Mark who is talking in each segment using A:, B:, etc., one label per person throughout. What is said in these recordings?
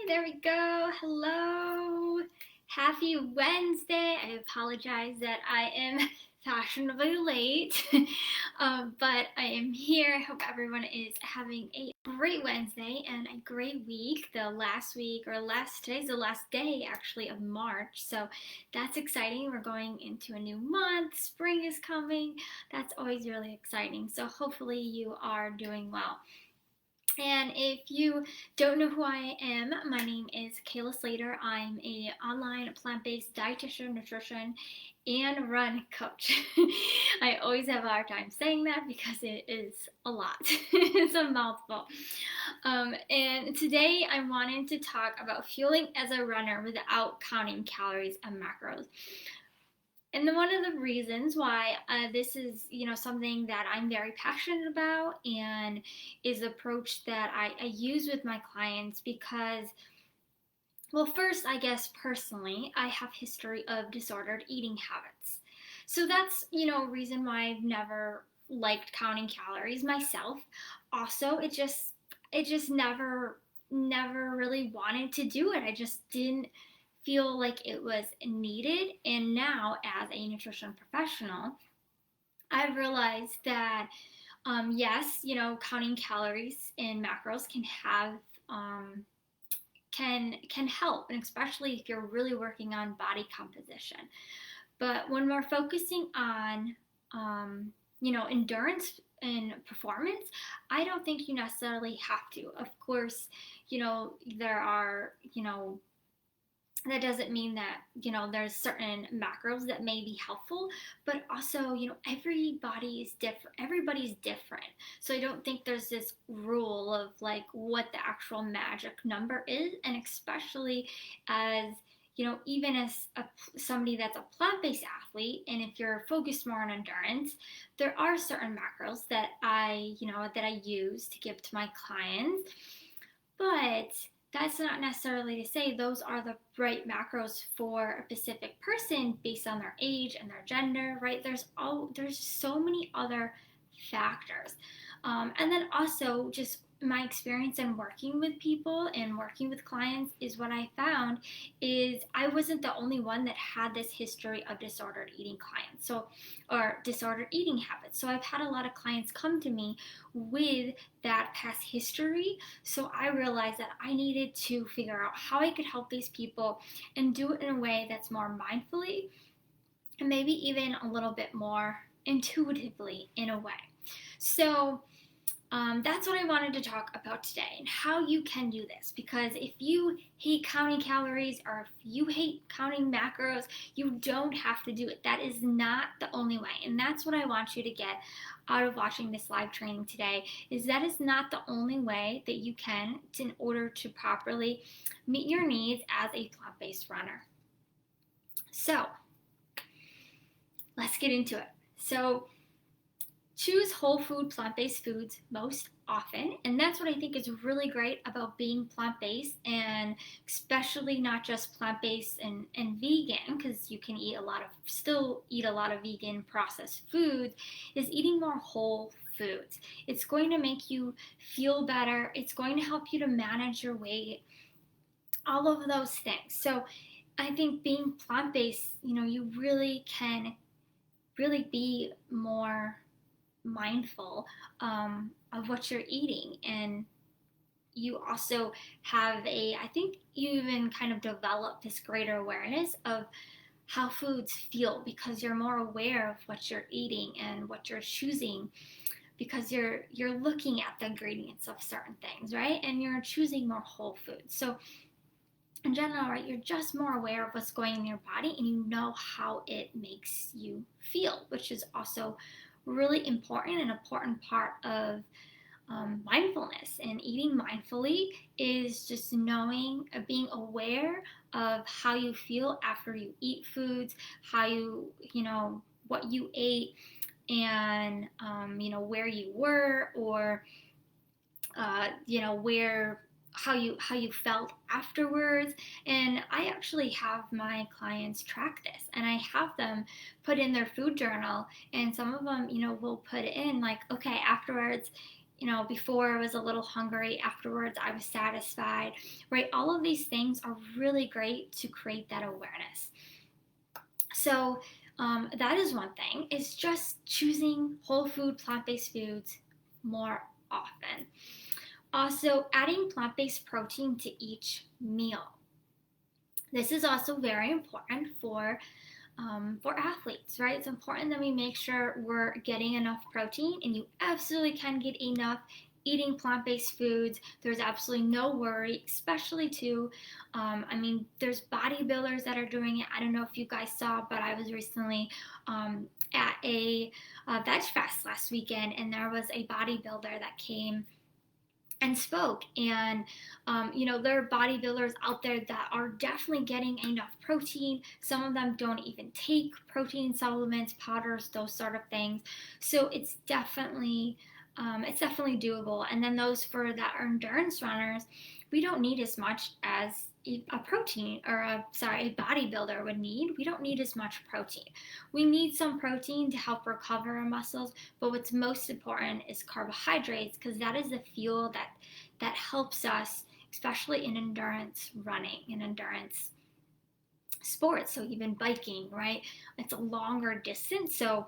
A: There we go. Hello. Happy Wednesday. I apologize that I am fashionably late, but I am here. I hope everyone is having a great Wednesday and a great week. Today's the last day actually of March, so that's exciting. We're going into a new month. Spring is coming. That's always really exciting. So hopefully you are doing well. And if you don't know who I am, my name is Kayla Slater. I'm a online plant-based dietitian, nutrition, and run coach. I always have a hard time saying that because it is a lot. It's a mouthful. And today I wanted to talk about fueling as a runner without counting calories and macros. And one of the reasons why this is, something that I'm very passionate about and is the approach that I use with my clients because, well, first, I guess personally, I have history of disordered eating habits. So that's, a reason why I've never liked counting calories myself. Also, it just never really wanted to do it. I just didn't feel like it was needed. And now, as a nutrition professional, I've realized that yes, counting calories and macros can have can help, and especially if you're really working on body composition. But when we're focusing on endurance and performance, I don't think you necessarily have to. Of course, there are that doesn't mean that there's certain macros that may be helpful, but also everybody's different. So I don't think there's this rule of like what the actual magic number is. And especially as even as somebody that's a plant-based athlete, and if you're focused more on endurance, there are certain macros that I use to give to my clients, but that's not necessarily to say those are the right macros for a specific person based on their age and their gender, right? There's so many other factors. And then also just my experience in working with people and working with clients is what I found is I wasn't the only one that had this history of disordered eating or disordered eating habits. So I've had a lot of clients come to me with that past history. So I realized that I needed to figure out how I could help these people and do it in a way that's more mindfully and maybe even a little bit more intuitively in a way. So that's what I wanted to talk about today and how you can do this. Because if you hate counting calories or if you hate counting macros, you don't have to do it. That is not the only way. And that's what I want you to get out of watching this live training today, is that is not the only way that you can in order to properly meet your needs as a plant-based runner. So let's get into it. So choose whole food, plant-based foods most often. And that's what I think is really great about being plant-based, and especially not just plant-based and vegan, because you can still eat a lot of vegan processed foods, is eating more whole foods. It's going to make you feel better. It's going to help you to manage your weight, all of those things. So I think being plant-based, you really can be more mindful of what you're eating, and you also have I think you even kind of develop this greater awareness of how foods feel because you're more aware of what you're eating and what you're choosing, because you're looking at the ingredients of certain things, right? And you're choosing more whole foods. So in general, right, you're just more aware of what's going in your body and you know how it makes you feel, which is also really important. An important part of mindfulness and eating mindfully is just knowing, being aware of how you feel after you eat foods, how what you ate, and where you were, or how you felt afterwards. And I actually have my clients track this, and I have them put in their food journal, and some of them will put in like, okay, afterwards before I was a little hungry, afterwards I was satisfied, right? All of these things are really great to create that awareness. So that is one thing, is just choosing whole food, plant-based foods more often. Also, adding plant-based protein to each meal. This is also very important for athletes, right? It's important that we make sure we're getting enough protein, and you absolutely can get enough eating plant-based foods. There's absolutely no worry, especially too. There's bodybuilders that are doing it. I don't know if you guys saw, but I was recently at a veg fest last weekend, and there was a bodybuilder that came and spoke, and there are bodybuilders out there that are definitely getting enough protein. Some of them don't even take protein supplements, powders, those sort of things. So it's definitely doable. And then those for that are endurance runners, we don't need as much as a bodybuilder would need. We don't need as much protein. We need some protein to help recover our muscles, but what's most important is carbohydrates, because that is the fuel that helps us, especially in endurance running and endurance sports. So even biking, right? It's a longer distance, so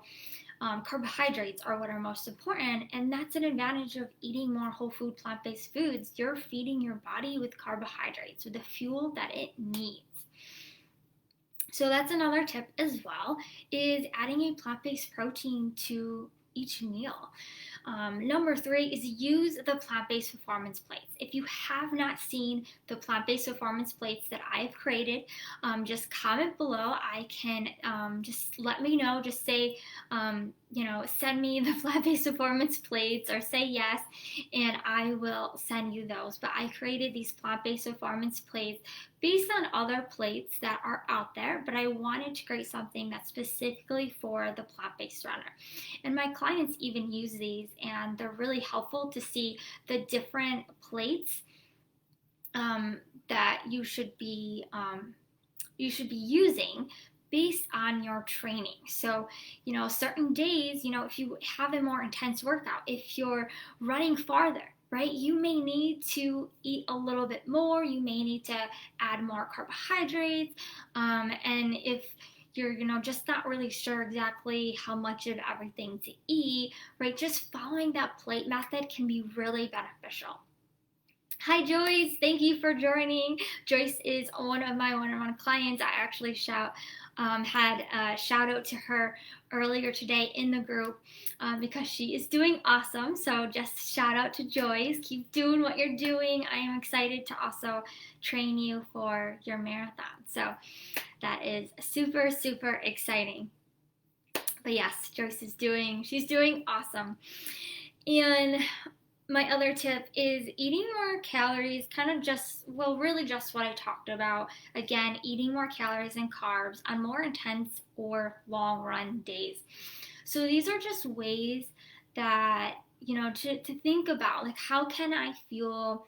A: carbohydrates are what are most important, and that's an advantage of eating more whole food, plant-based foods. You're feeding your body with carbohydrates, with the fuel that it needs. So that's another tip as well, is adding a plant-based protein to each meal. Number 3 is use the plant-based performance plates. If you have not seen the plant-based performance plates that I've created, just comment below. I can just let me know. Just say, send me the plant-based performance plates, or say yes, and I will send you those. But I created these plant-based performance plates based on other plates that are out there, but I wanted to create something that's specifically for the plant-based runner. And my clients even use these, and they're really helpful to see the different plates that you should be using based on your training. So, certain days, if you have a more intense workout, if you're running farther, right, you may need to eat a little bit more. You may need to add more carbohydrates. And if you're, just not really sure exactly how much of everything to eat, right, just following that plate method can be really beneficial. Hi Joyce, thank you for joining. Joyce is one of my one-on-one clients. I actually had a shout out to her earlier today in the group because she is doing awesome. So just shout out to Joyce. Keep doing what you're doing. I am excited to also train you for your marathon. So that is super, super exciting. But yes, Joyce is doing awesome. And my other tip is eating more calories, really just what I talked about. Again, eating more calories and carbs on more intense or long run days. So these are just ways that, to think about, like, how can I fuel,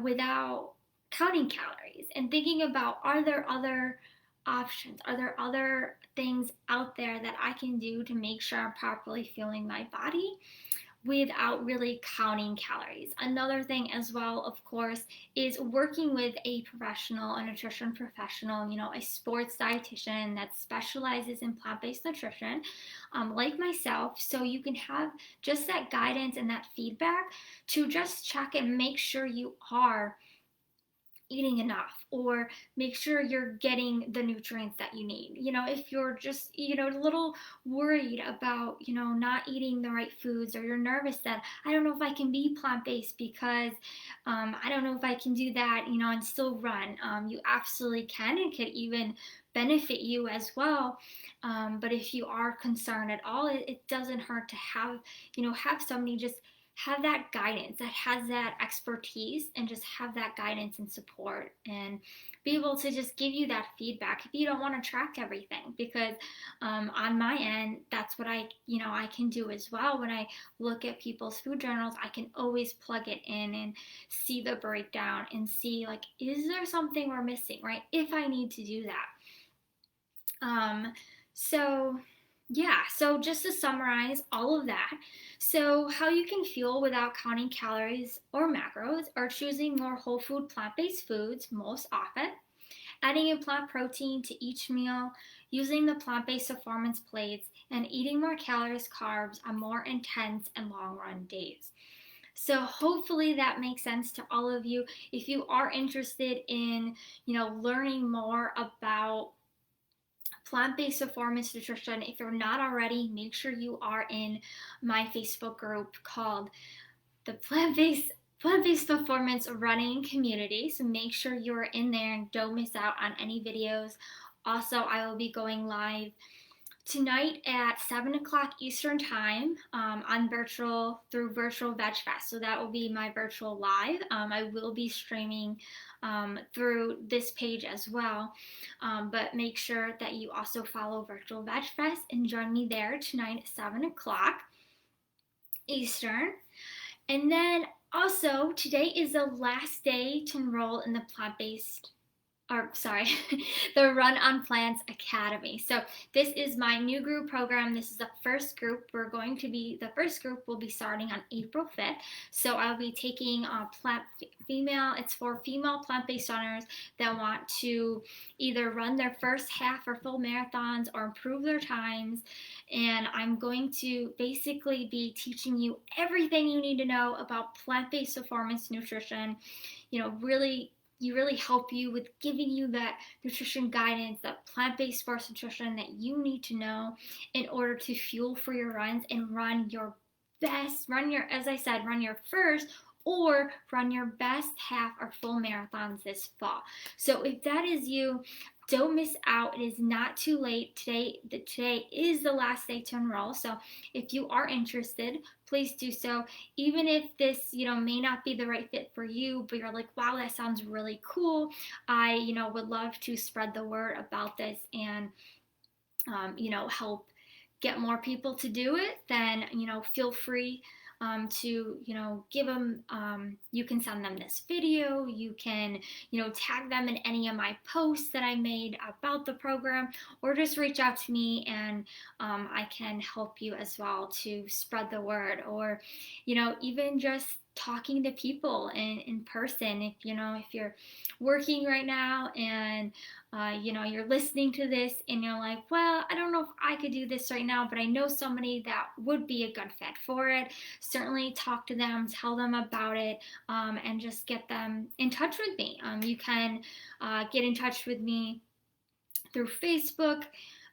A: without counting calories, and thinking about, are there other options? Are there other things out there that I can do to make sure I'm properly fueling my body without really counting calories? Another thing as well, of course, is working with a professional, a nutrition professional, a sports dietitian that specializes in plant-based nutrition, like myself, so you can have just that guidance and that feedback to just check and make sure you are eating enough, or make sure you're getting the nutrients that you need. If you're just, a little worried about, not eating the right foods, or you're nervous that I don't know if I can be plant-based because I don't know if I can do that, and still run. You absolutely can. It could even benefit you as well. But if you are concerned at all, it doesn't hurt to have somebody just have that guidance, that has that expertise, and just have that guidance and support, and be able to just give you that feedback if you don't want to track everything. Because on my end, that's what I can do as well. When I look at people's food journals, I can always plug it in and see the breakdown and see, like, is there something we're missing, right? If I need to do that. So Yeah, so just to summarize all of that, so how you can fuel without counting calories or macros, or choosing more whole food plant based foods most often, adding in plant protein to each meal, using the plant based performance plates, and eating more calories, carbs on more intense and long run days. So hopefully that makes sense to all of you. If you are interested in, learning more about plant-based performance nutrition, if you're not already, make sure you are in my Facebook group called the Plant-based performance running community. So make sure you're in there and don't miss out on any videos. Also, I will be going live tonight at 7 o'clock Eastern Time on through Virtual Veg Fest. So that will be my virtual live. I will be streaming through this page as well. But make sure that you also follow Virtual Veg Fest and join me there tonight at 7 o'clock Eastern. And then also, today is the last day to enroll in the the Run on Plants Academy. So this is my new group program. This is the first group. The first group will be starting on April 5th. So I'll be taking it's for female plant-based runners that want to either run their first half or full marathons or improve their times. And I'm going to basically be teaching you everything you need to know about plant-based performance nutrition, really help you with giving you that nutrition guidance, that plant-based sports nutrition that you need to know in order to fuel for your runs and run your best, as I said, run your first or run your best half or full marathons this fall. So if that is you, don't miss out. It is not too late. Today is the last day to enroll. So if you are interested, please do so. Even if this, may not be the right fit for you, but you're like, wow, that sounds really cool. I, would love to spread the word about this and, help get more people to do it, then, feel free to, give them, you can send them this video, you can, tag them in any of my posts that I made about the program, or just reach out to me and I can help you as well to spread the word, or, even just talking to people in person. If you're working right now and you're listening to this and you're like, well, I don't know if I could do this right now, but I know somebody that would be a good fit for it. Certainly talk to them, tell them about it, and just get them in touch with me. You can get in touch with me through Facebook,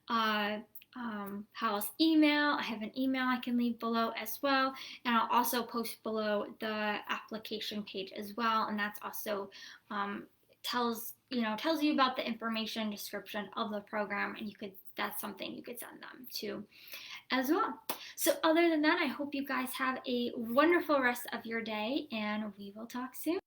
A: Hal's email. I have an email I can leave below as well, and I'll also post below the application page as well, and that's also tells you about the information description of the program, and that's something you could send them to as well. So other than that, I hope you guys have a wonderful rest of your day, and we will talk soon.